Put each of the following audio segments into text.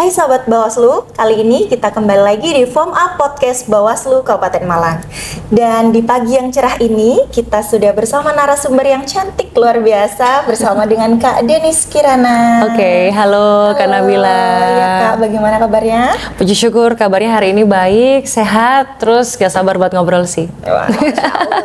Hai Sobat Bawaslu, kali ini kita kembali lagi di Form Up Podcast Bawaslu Kabupaten Malang. Dan di pagi yang cerah ini, kita sudah bersama narasumber yang cantik luar biasa bersama dengan Kak Denis Kirana. Oke, halo Kak Nabila. Ya Kak, bagaimana kabarnya? Puji syukur kabarnya hari ini baik, sehat, terus gak sabar buat ngobrol sih. Wah, Masya Allah.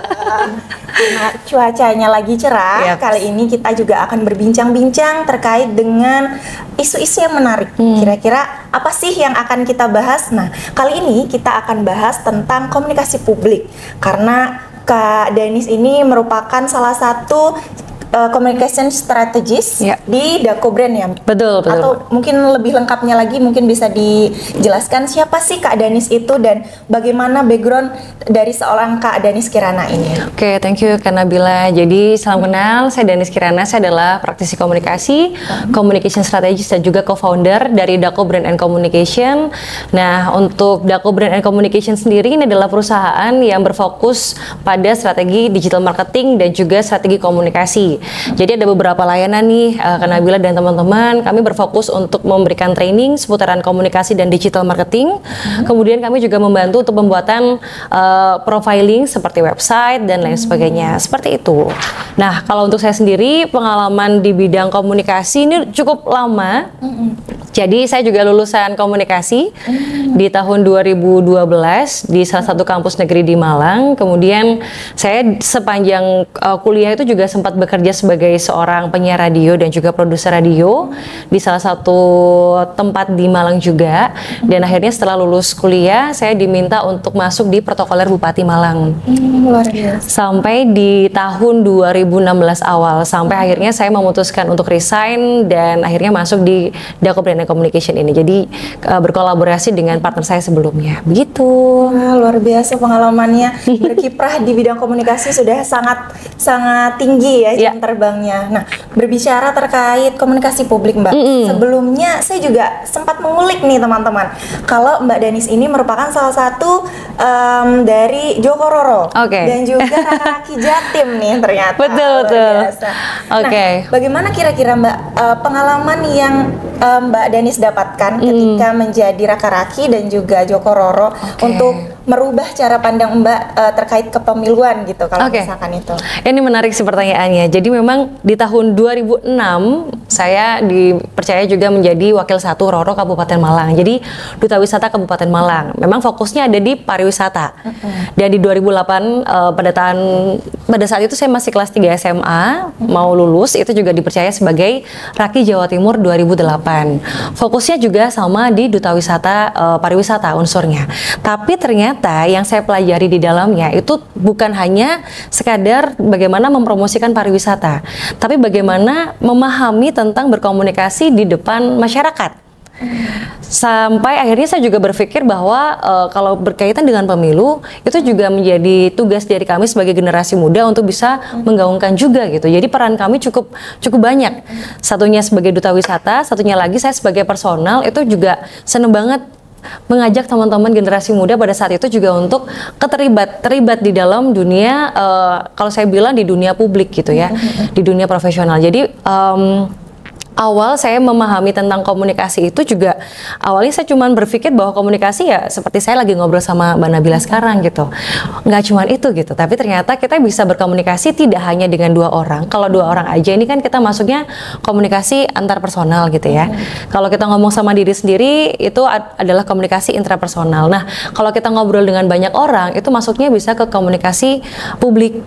Nah, cuacanya lagi cerah. Yep. Kali ini kita juga akan berbincang-bincang terkait dengan isu-isu yang menarik. Kira-kira apa sih yang akan kita bahas? Nah, kali ini kita akan bahas tentang komunikasi publik. Karena Kak Denis ini merupakan salah satu communication strategist di Dako Brand ya. Betul. Atau mungkin lebih lengkapnya lagi mungkin bisa dijelaskan siapa sih Kak Denis itu dan bagaimana background dari seorang Kak Denis Kirana ini. Oke, thank you Kak Nabila. Jadi salam kenal, saya Denis Kirana, saya adalah praktisi komunikasi, communication strategist dan juga co-founder dari Dako Brand and Communication. Nah, untuk Dako Brand and Communication sendiri ini adalah perusahaan yang berfokus pada strategi digital marketing dan juga strategi komunikasi. Jadi ada beberapa layanan nih Kak Nabila dan teman-teman. Kami berfokus untuk memberikan training seputaran komunikasi dan digital marketing. Kemudian kami juga membantu untuk pembuatan profiling seperti website dan lain sebagainya. Seperti itu. Nah, kalau untuk saya sendiri pengalaman di bidang komunikasi ini cukup lama. Jadi saya juga lulusan komunikasi di tahun 2012 di salah satu kampus negeri di Malang. Kemudian saya sepanjang kuliah itu juga sempat bekerja sebagai seorang penyiar radio dan juga produser radio di salah satu tempat di Malang juga. Dan akhirnya setelah lulus kuliah saya diminta untuk masuk di protokoler Bupati Malang. Luar biasa. Sampai di tahun 2016 awal, sampai akhirnya saya memutuskan untuk resign dan akhirnya masuk di Dako Brand and Communication ini. Jadi berkolaborasi dengan partner saya sebelumnya. Begitu. Wah, luar biasa pengalamannya. Berkiprah di bidang komunikasi sudah sangat tinggi ya jam terbangnya. Nah, berbicara terkait komunikasi publik Mbak, sebelumnya saya juga sempat mengulik nih teman-teman. Kalau Mbak Denis ini merupakan salah satu dari Joko Roro dan juga Raki Jatim nih ternyata. Betul. Nah, bagaimana kira-kira Mbak pengalaman yang Mbak Denis dapatkan ketika menjadi Raka-Raki dan juga Joko Roro untuk merubah cara pandang Mbak terkait kepemiluan gitu kalau misalkan itu. Ini menarik sih pertanyaannya. Jadi memang di tahun 2006 saya dipercaya juga menjadi wakil satu Roro Kabupaten Malang. Jadi Duta Wisata Kabupaten Malang. Memang fokusnya ada di pariwisata. Dan di 2008 pada saat itu saya masih kelas 3 SMA, mau lulus, itu juga dipercaya sebagai Raki Jawa Timur 2008. Fokusnya juga sama di Duta Wisata pariwisata unsurnya. Tapi ternyata yang saya pelajari di dalamnya itu bukan hanya sekadar bagaimana mempromosikan pariwisata, tapi bagaimana memahami tentang berkomunikasi di depan masyarakat. Sampai akhirnya saya juga berpikir bahwa kalau berkaitan dengan pemilu itu juga menjadi tugas dari kami sebagai generasi muda untuk bisa menggaungkan juga gitu. Jadi peran kami cukup banyak. Satunya sebagai duta wisata, satunya lagi saya sebagai personal itu juga seneng banget mengajak teman-teman generasi muda pada saat itu juga untuk terlibat di dalam dunia kalau saya bilang di dunia publik gitu ya, di dunia profesional. Jadi awal saya memahami tentang komunikasi itu juga awalnya saya cuma berpikir bahwa komunikasi ya seperti saya lagi ngobrol sama Mbak Nabila sekarang gitu, nggak cuma itu gitu, tapi ternyata kita bisa berkomunikasi tidak hanya dengan dua orang. Kalau dua orang aja ini kan kita masuknya komunikasi antar personal gitu ya. Kalau kita ngomong sama diri sendiri itu adalah komunikasi intrapersonal. Nah, kalau kita ngobrol dengan banyak orang itu masuknya bisa ke komunikasi publik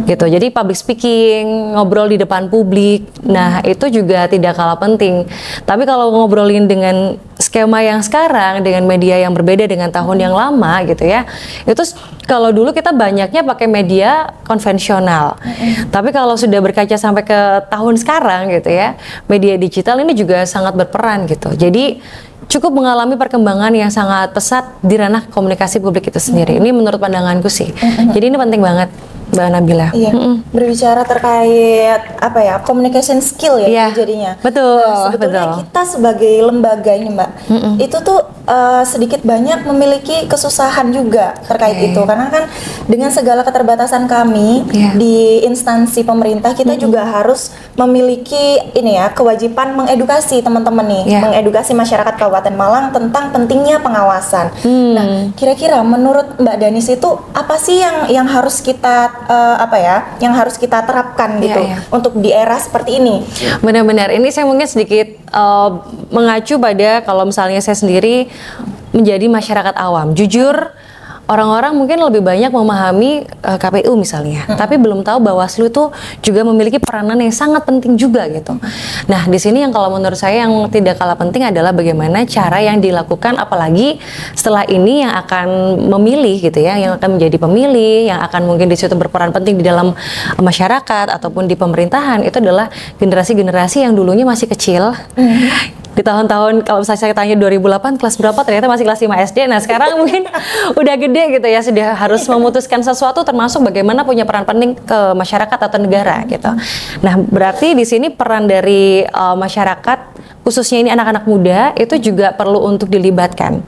gitu. Jadi public speaking, ngobrol di depan publik. Nah, itu juga tidak kalah penting. Tapi kalau ngobrolin dengan skema yang sekarang, dengan media yang berbeda dengan tahun yang lama gitu ya, itu kalau dulu kita banyaknya pakai media konvensional. Tapi kalau sudah berkaca sampai ke tahun sekarang gitu ya, media digital ini juga sangat berperan gitu. Jadi cukup mengalami perkembangan yang sangat pesat di ranah komunikasi publik itu sendiri. Ini menurut pandanganku sih. Jadi ini penting banget. Mbak Nabila. Iya, berbicara terkait apa ya, communication skill ya, Iya, jadinya. betul, Nah, sebetulnya betul. kita sebagai lembaga ini Mbak, itu tuh sedikit banyak memiliki kesusahan juga terkait itu, karena kan dengan segala keterbatasan kami di instansi pemerintah, kita juga harus memiliki ini ya, kewajiban mengedukasi teman-teman nih, mengedukasi masyarakat Kabupaten Malang tentang pentingnya pengawasan. Nah, kira-kira menurut Mbak Danis itu apa sih yang harus kita yang harus kita terapkan gitu untuk di era seperti ini? Benar-benar, ini saya mungkin sedikit mengacu pada kalau misalnya saya sendiri menjadi masyarakat awam. Jujur, orang-orang mungkin lebih banyak memahami KPU misalnya, tapi belum tahu Bawaslu itu juga memiliki peranan yang sangat penting juga gitu. Nah, di sini yang kalau menurut saya yang tidak kalah penting adalah bagaimana cara yang dilakukan, apalagi setelah ini yang akan memilih gitu ya, yang akan menjadi pemilih, yang akan mungkin di situ berperan penting di dalam masyarakat ataupun di pemerintahan, itu adalah generasi-generasi yang dulunya masih kecil. Di tahun-tahun kalau misalnya saya tanya 2008 kelas berapa, ternyata masih kelas 5 SD. Nah, sekarang mungkin udah gede gitu ya, sudah harus memutuskan sesuatu, termasuk bagaimana punya peran penting ke masyarakat atau negara gitu. Nah, berarti di sini peran dari masyarakat, khususnya ini anak-anak muda, itu juga perlu untuk dilibatkan.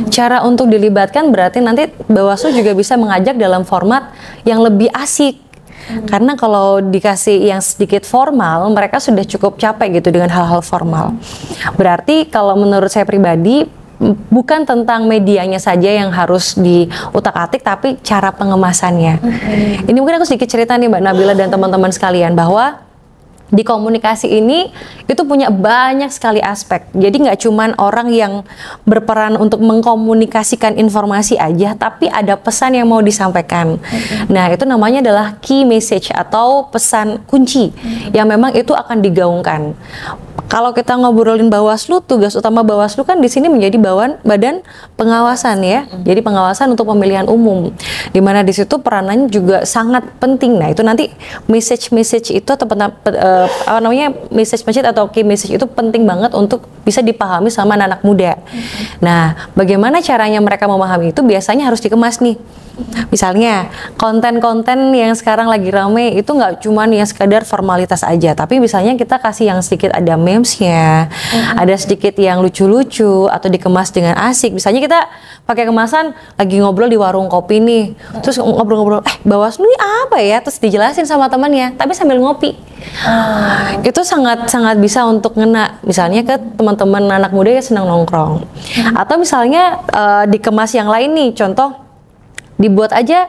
Cara untuk dilibatkan berarti nanti Bawaslu juga bisa mengajak dalam format yang lebih asik. Karena kalau dikasih yang sedikit formal, mereka sudah cukup capek gitu dengan hal-hal formal. Berarti kalau menurut saya pribadi, bukan tentang medianya saja yang harus diutak-atik, tapi cara pengemasannya. Ini mungkin aku sedikit cerita nih Mbak Nabila dan teman-teman sekalian, bahwa di komunikasi ini itu punya banyak sekali aspek. Jadi nggak cuman orang yang berperan untuk mengkomunikasikan informasi aja, tapi ada pesan yang mau disampaikan. Nah, itu namanya adalah key message atau pesan kunci yang memang itu akan digaungkan. Kalau kita ngobrolin Bawaslu, tugas utama Bawaslu kan di sini menjadi badan pengawasan ya. Jadi pengawasan untuk pemilihan umum, di mana di situ peranannya juga sangat penting. Nah, itu nanti message itu atau message atau key message itu penting banget untuk bisa dipahami sama anak-anak muda. Nah, bagaimana caranya mereka memahami itu? Biasanya harus dikemas nih. Misalnya konten-konten yang sekarang lagi rame itu nggak cuman yang sekadar formalitas aja, tapi misalnya kita kasih yang sedikit ada memesnya, ada sedikit yang lucu-lucu atau dikemas dengan asik. Misalnya kita pakai kemasan lagi ngobrol di warung kopi nih, terus ngobrol-ngobrol, Bawaslu ini apa ya? Terus dijelasin sama temannya, tapi sambil ngopi. Itu sangat bisa untuk ngena misalnya ke teman-teman anak muda yang senang nongkrong. Atau misalnya dikemas yang lain nih, contoh dibuat aja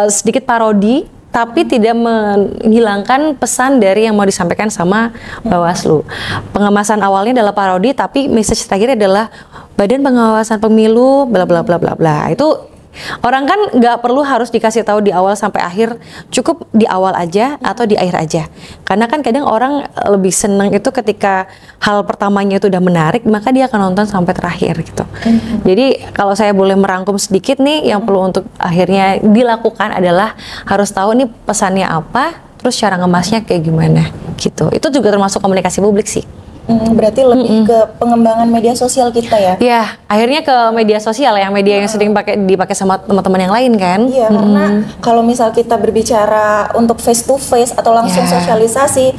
sedikit parodi, tapi tidak menghilangkan pesan dari yang mau disampaikan sama Bawaslu. Pengemasan awalnya adalah parodi, tapi message terakhir adalah Badan Pengawasan Pemilu bla bla bla bla bla. Itu orang kan nggak perlu harus dikasih tahu di awal sampai akhir, cukup di awal aja atau di akhir aja. Karena kan kadang orang lebih senang itu ketika hal pertamanya itu udah menarik, maka dia akan nonton sampai terakhir gitu. Jadi kalau saya boleh merangkum sedikit nih, yang perlu untuk akhirnya dilakukan adalah harus tahu nih pesannya apa, terus cara ngemasnya kayak gimana gitu. Itu juga termasuk komunikasi publik sih. Berarti lebih ke pengembangan media sosial kita ya? Ya, akhirnya ke media sosial ya, media yang sering dipakai sama teman-teman yang lain kan? Iya, karena kalau misal kita berbicara untuk face to face atau langsung sosialisasi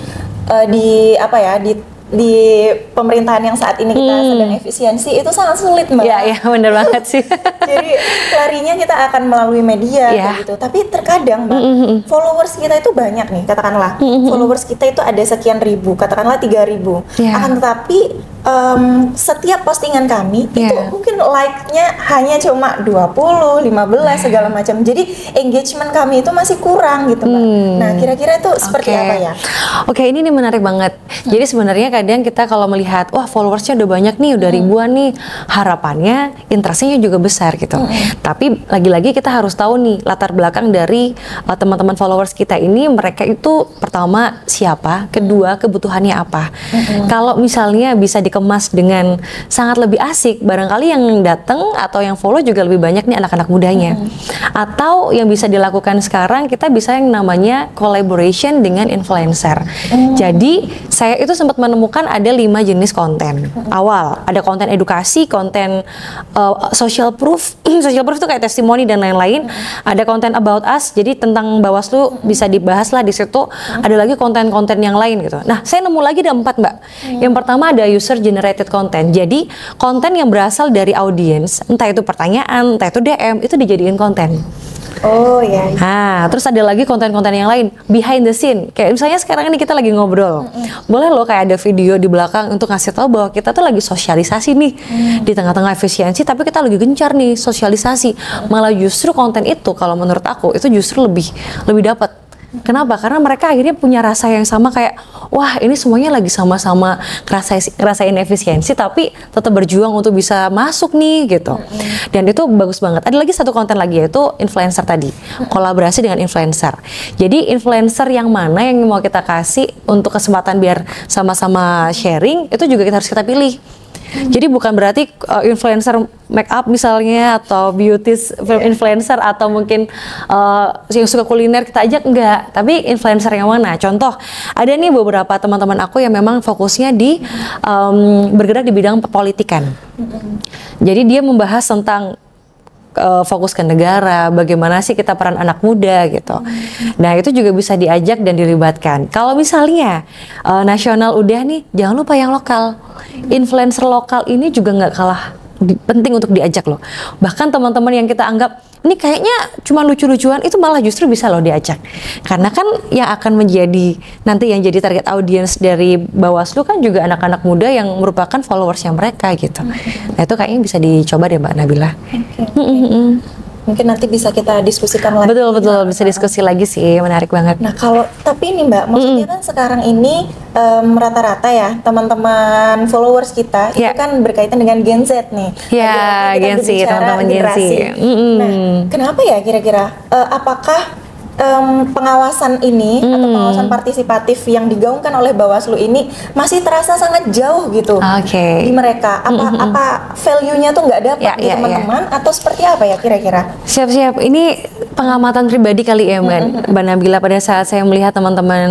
di pemerintahan yang saat ini kita sedang efisiensi, itu sangat sulit Mbak. Iya, bener banget sih. Jadi larinya kita akan melalui media kayak gitu. Tapi terkadang Mbak, followers kita itu banyak nih, katakanlah followers kita itu ada sekian ribu, katakanlah 3.000. Akan tetapi setiap postingan kami itu mungkin like-nya hanya cuma 20, 15 segala macam. Jadi engagement kami itu masih kurang gitu Mbak. Nah, kira-kira itu seperti apa ya? Oke, ini menarik banget. Jadi sebenarnya kadang kita kalau melihat, wah followersnya udah banyak nih, udah ribuan nih, harapannya interaksinya juga besar gitu. Tapi lagi-lagi kita harus tahu nih latar belakang dari teman-teman followers kita ini, mereka itu pertama siapa, kedua kebutuhannya apa. Kalau misalnya bisa dikemas dengan sangat lebih asik, barangkali yang datang atau yang follow juga lebih banyak nih anak-anak mudanya. Atau yang bisa dilakukan sekarang, kita bisa yang namanya collaboration dengan influencer. Jadi saya itu sempat menemukan ada 5 jenis konten. Awal ada konten edukasi, konten social proof. Social proof itu kayak testimoni dan lain-lain. Ada konten about us, jadi tentang Bawaslu bisa dibahas lah di situ. Ada lagi konten-konten yang lain gitu. Nah, saya nemu lagi ada 4, Mbak. Yang pertama ada user generated content. Jadi konten yang berasal dari audiens, entah itu pertanyaan, entah itu DM, itu dijadiin konten. Oh ya. Nah, terus ada lagi konten-konten yang lain, behind the scene. Kayak misalnya sekarang ini kita lagi ngobrol. Boleh loh kayak ada video di belakang untuk ngasih tahu bahwa kita tuh lagi sosialisasi nih. Di tengah-tengah efisiensi, tapi kita lagi gencar nih sosialisasi. Malah justru konten itu kalau menurut aku itu justru lebih dapat. Kenapa? Karena mereka akhirnya punya rasa yang sama kayak, wah ini semuanya lagi sama-sama ngerasain efisiensi tapi tetap berjuang untuk bisa masuk nih gitu. Dan itu bagus banget. Ada lagi satu konten lagi yaitu influencer tadi, kolaborasi dengan influencer. Jadi influencer yang mana yang mau kita kasih untuk kesempatan biar sama-sama sharing, itu juga harus kita pilih. Jadi bukan berarti influencer make up misalnya atau beauty influencer atau mungkin yang suka kuliner kita ajak, enggak. Tapi influencer yang mana? Contoh, ada nih beberapa teman-teman aku yang memang fokusnya di bergerak di bidang perpolitikan. Jadi dia membahas tentang fokus ke negara, bagaimana sih kita peran anak muda gitu. Nah itu juga bisa diajak dan dilibatkan. Kalau misalnya nasional udah nih, jangan lupa yang lokal. Influencer lokal ini juga nggak kalah penting untuk diajak loh. Bahkan teman-teman yang kita anggap ini kayaknya cuma lucu-lucuan, itu malah justru bisa loh diajak. Karena kan yang akan menjadi nanti yang jadi target audiens dari Bawaslu kan juga anak-anak muda yang merupakan followersnya mereka gitu. Nah itu kayaknya bisa dicoba deh Mbak Nabila. Mungkin nanti bisa kita diskusikan lagi. Betul, bisa diskusi lagi sih, menarik banget. Nah kalau, tapi ini Mbak, maksudnya kan sekarang ini rata-rata ya teman-teman followers kita itu kan berkaitan dengan Gen Z nih. Ya, Gen Z, teman-teman Gen Z. Nah, kenapa ya kira-kira? Apakah pengawasan ini atau pengawasan partisipatif yang digaungkan oleh Bawaslu ini masih terasa sangat jauh gitu di mereka? Apa value-nya tuh nggak dapat di teman-teman atau seperti apa ya kira-kira? Siap-siap, ini pengamatan pribadi kali ya Mbak Nabila. Pada saat saya melihat teman-teman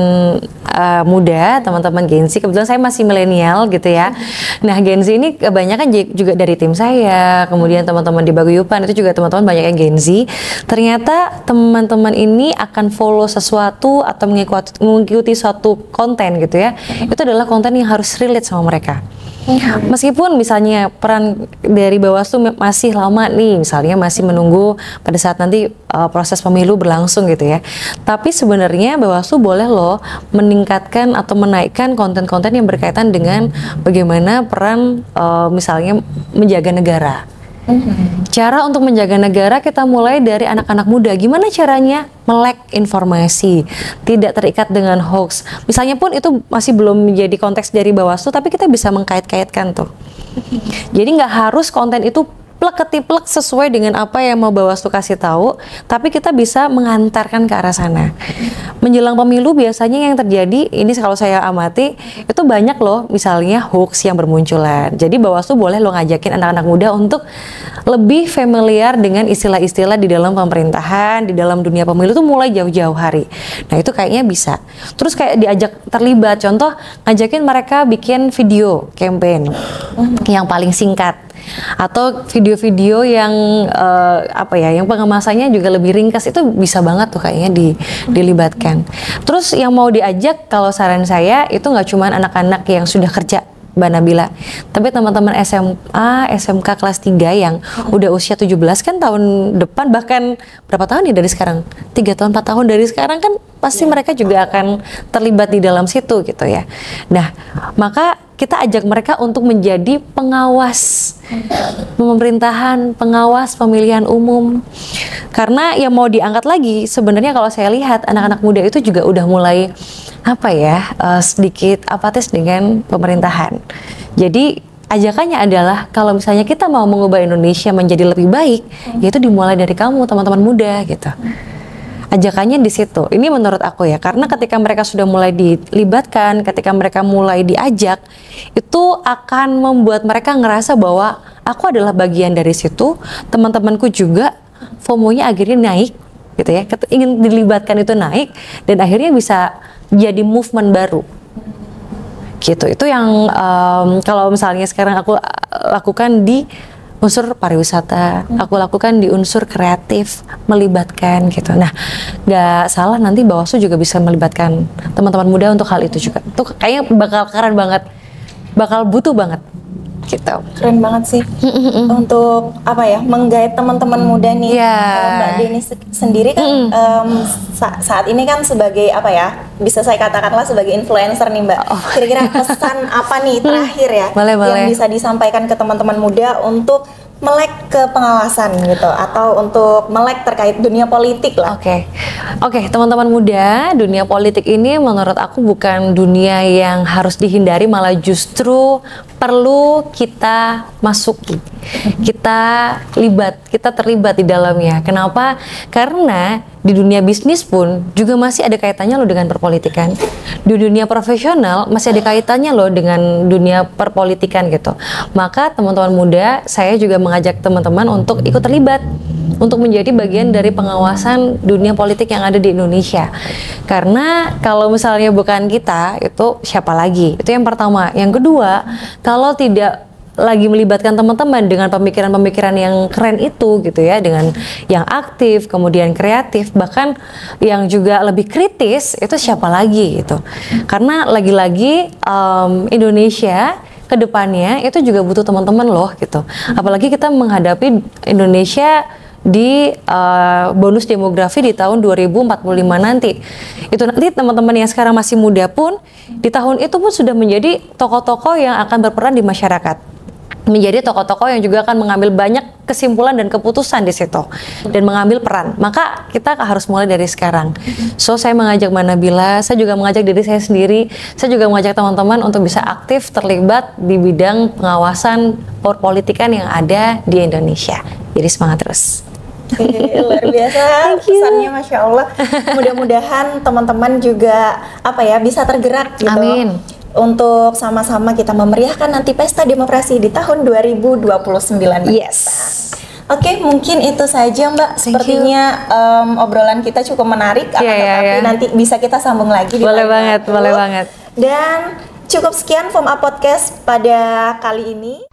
muda, teman-teman Gen Z, kebetulan saya masih milenial gitu ya. Nah Gen Z ini kebanyakan juga dari tim saya, kemudian teman-teman di Paguyuban itu juga teman-teman banyak yang Gen Z. Ternyata teman-teman ini akan follow sesuatu atau mengikuti suatu konten gitu ya, itu adalah konten yang harus relate sama mereka. Meskipun misalnya peran dari Bawaslu masih lama nih, misalnya masih menunggu pada saat nanti proses pemilu berlangsung gitu ya, tapi sebenarnya Bawaslu boleh loh meningkatkan atau menaikkan konten-konten yang berkaitan dengan bagaimana peran misalnya menjaga negara. Cara untuk menjaga negara kita mulai dari anak-anak muda. Gimana caranya melek informasi, tidak terikat dengan hoax. Misalnya pun itu masih belum menjadi konteks dari Bawaslu, tapi kita bisa mengkait-kaitkan tuh. Jadi nggak harus konten itu plek ketiplek sesuai dengan apa yang mau Bawaslu kasih tahu, tapi kita bisa mengantarkan ke arah sana. Menjelang pemilu biasanya yang terjadi, ini kalau saya amati, itu banyak loh misalnya hoax yang bermunculan. Jadi Bawaslu boleh loh ngajakin anak-anak muda untuk lebih familiar dengan istilah-istilah di dalam pemerintahan, di dalam dunia pemilu itu mulai jauh-jauh hari. Nah itu kayaknya bisa. Terus kayak diajak terlibat, contoh ngajakin mereka bikin video campaign yang paling singkat. Atau video-video yang yang pengemasannya juga lebih ringkas, itu bisa banget tuh kayaknya dilibatkan. Terus yang mau diajak kalau saran saya itu nggak cuma anak-anak yang sudah kerja Mbak Nabila, tapi teman-teman SMA, SMK kelas 3 yang udah usia 17 kan tahun depan, bahkan berapa tahun nih dari sekarang? 3 tahun, 4 tahun dari sekarang kan pasti mereka juga akan terlibat di dalam situ gitu ya. Nah, maka kita ajak mereka untuk menjadi pengawas pemerintahan, pengawas pemilihan umum. Karena yang mau diangkat lagi sebenarnya kalau saya lihat anak-anak muda itu juga udah mulai sedikit apatis dengan pemerintahan. Jadi ajakannya adalah kalau misalnya kita mau mengubah Indonesia menjadi lebih baik, yaitu dimulai dari kamu teman-teman muda gitu. ajakannya di situ. Ini menurut aku ya, karena ketika mereka sudah mulai dilibatkan, ketika mereka mulai diajak, itu akan membuat mereka ngerasa bahwa aku adalah bagian dari situ, teman-temanku juga, FOMO-nya akhirnya naik, gitu ya. Ingin dilibatkan itu naik, dan akhirnya bisa jadi movement baru. Gitu. Itu yang kalau misalnya sekarang aku lakukan di unsur pariwisata, aku lakukan di unsur kreatif, melibatkan gitu. Nah, nggak salah nanti Bawaslu juga bisa melibatkan teman-teman muda untuk hal itu juga. Itu kayaknya bakal keren banget, bakal butuh banget gitu. Keren banget sih untuk apa ya, menggait teman-teman muda nih. Mbak Deni sendiri kan saat ini kan sebagai apa ya, bisa saya katakanlah sebagai influencer nih Mbak. Kira-kira pesan apa nih terakhir ya yang bisa disampaikan ke teman-teman muda untuk melek ke pengawasan gitu, atau untuk melek terkait dunia politik lah. Oke, teman-teman muda, dunia politik ini menurut aku bukan dunia yang harus dihindari, malah justru perlu kita masuki, kita terlibat di dalamnya. Kenapa? Karena di dunia bisnis pun juga masih ada kaitannya loh dengan perpolitikan. Di dunia profesional masih ada kaitannya loh dengan dunia perpolitikan gitu. Maka teman-teman muda, saya juga mengajak teman-teman untuk ikut terlibat, untuk menjadi bagian dari pengawasan dunia politik yang ada di Indonesia. Karena kalau misalnya bukan kita, itu siapa lagi? Itu yang pertama. Yang kedua, kalau tidak lagi melibatkan teman-teman dengan pemikiran-pemikiran yang keren itu gitu ya, dengan yang aktif, kemudian kreatif, bahkan yang juga lebih kritis, itu siapa lagi gitu. Karena lagi-lagi Indonesia kedepannya itu juga butuh teman-teman loh gitu. Apalagi kita menghadapi Indonesia di bonus demografi di tahun 2045 nanti. Itu nanti teman-teman yang sekarang masih muda pun di tahun itu pun sudah menjadi tokoh-tokoh yang akan berperan di masyarakat, menjadi tokoh-tokoh yang juga akan mengambil banyak kesimpulan dan keputusan di situ dan mengambil peran. Maka kita harus mulai dari sekarang. So saya mengajak Mbak Nabila, saya juga mengajak diri saya sendiri, saya juga mengajak teman-teman untuk bisa aktif terlibat di bidang pengawasan perpolitikan yang ada di Indonesia. Jadi semangat terus. Luar biasa pesannya, Masya Allah. Mudah-mudahan teman-teman juga apa ya, bisa tergerak gitu. Amin. Untuk sama-sama kita memeriahkan nanti pesta demokrasi di tahun 2029. Yes. Oke, mungkin itu saja Mbak. Sepertinya obrolan kita cukup menarik, tetapi nanti bisa kita sambung lagi. Boleh banget. Dan cukup sekian FOMA Podcast pada kali ini.